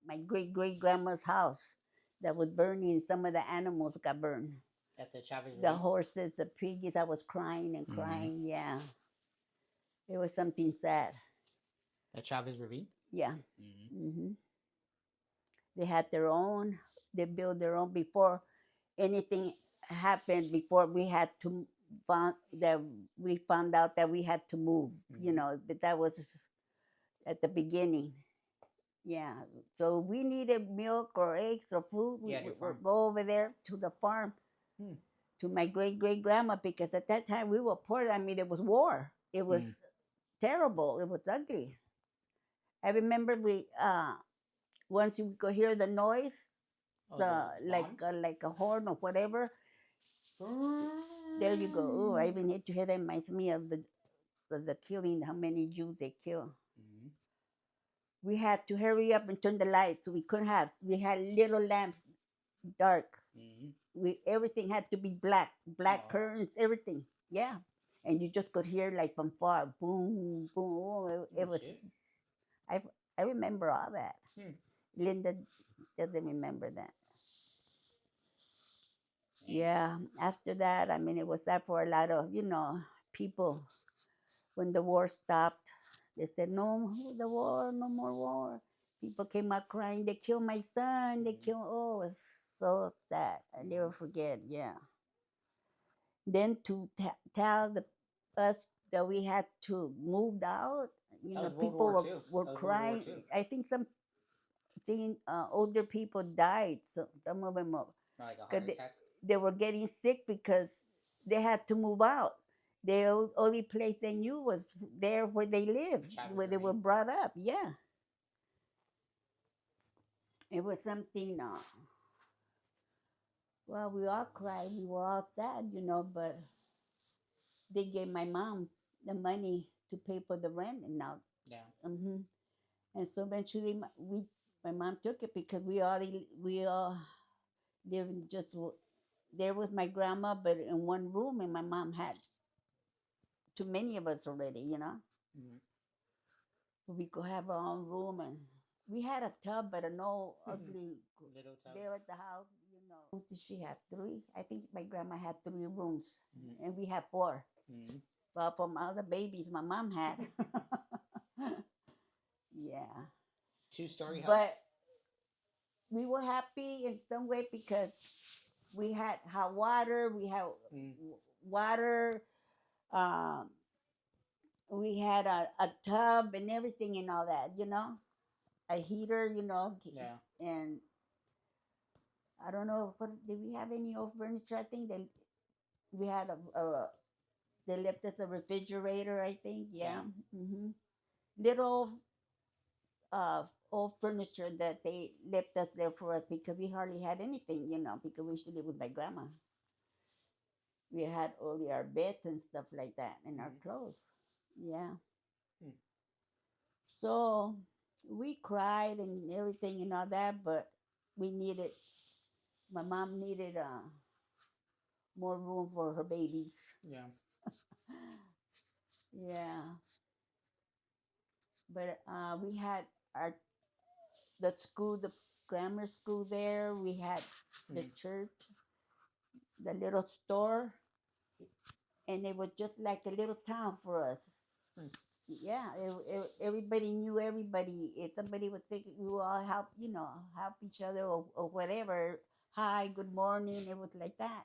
my great grandma's house that was burning. Some of the animals got burned. At the Chavez The Ravine? horses, the piggies. I was crying and crying. Yeah, it was something sad. At Chavez Ravine? Yeah. Mm-hmm. They had their own. They built their own before anything happened. Before we had to we found out that we had to move. But that was at the beginning. Yeah. So we needed milk or eggs or food. You had your We farm. would go over there to the farm Hmm. to my great grandma because at that time we were poor. I mean, it was war. It was terrible. It was ugly. I remember we once you could hear the noise, Oh, the the bombs? like a horn or whatever. There you go. Oh, I even hate to hear that. Reminds me of the killing. How many Jews they killed. Mm-hmm. We had to hurry up and turn the lights. We couldn't have. We had little lamps, dark. Mm-hmm. Everything had to be black curtains, everything. Yeah, and you just could hear like from far, boom, boom. Oh, it was. Shit. I I remember all that. Linda doesn't remember that. Yeah. After that, I mean, it was sad for a lot of people. When the war stopped, they said, "No, the war, no more war." People came out crying. They killed my son. They killed. Oh, it was so sad. I never forget. Yeah. Then to tell us that we had to move out, That was World people War II. were That was World War crying. II. I think some older people died. So some of them, Like a heart because attack. they were getting sick because they had to move out. The only place they knew was there where they lived, Chavez where they were Ravine. brought up. Yeah, it was something. Well, we all cried. We were all sad, but they gave my mom the money to pay for the rent and now. Yeah. And so eventually my mom took it because we all lived in just there was my grandma, but in one room, and my mom had too many of us already. Mm-hmm. We could have our own room, and we had a tub, but an old ugly Little tub. there at the house. Did she have three? I think my grandma had three rooms, Mm-hmm. and we had four. Mm-hmm. But from all the babies my mom had, yeah. 2-story house. But we were happy in some way because we had hot water, we had water, um, we had a tub and everything and all that. A heater, Yeah. and I don't know, did we have any old furniture? I think that we had they left us a refrigerator, I think, yeah. Little old furniture that they left us there for us because we hardly had anything, because we used to live with my grandma. We had only our beds and stuff like that and our clothes. Yeah. So we cried and everything and all that, but my mom needed more room for her babies. Yeah. Yeah. But we had the school, the grammar school there. We had the church, the little store, and it was just like a little town for us. Yeah, everybody knew everybody. If somebody was sick, we would all help each other or whatever. Hi, good morning. It was like that.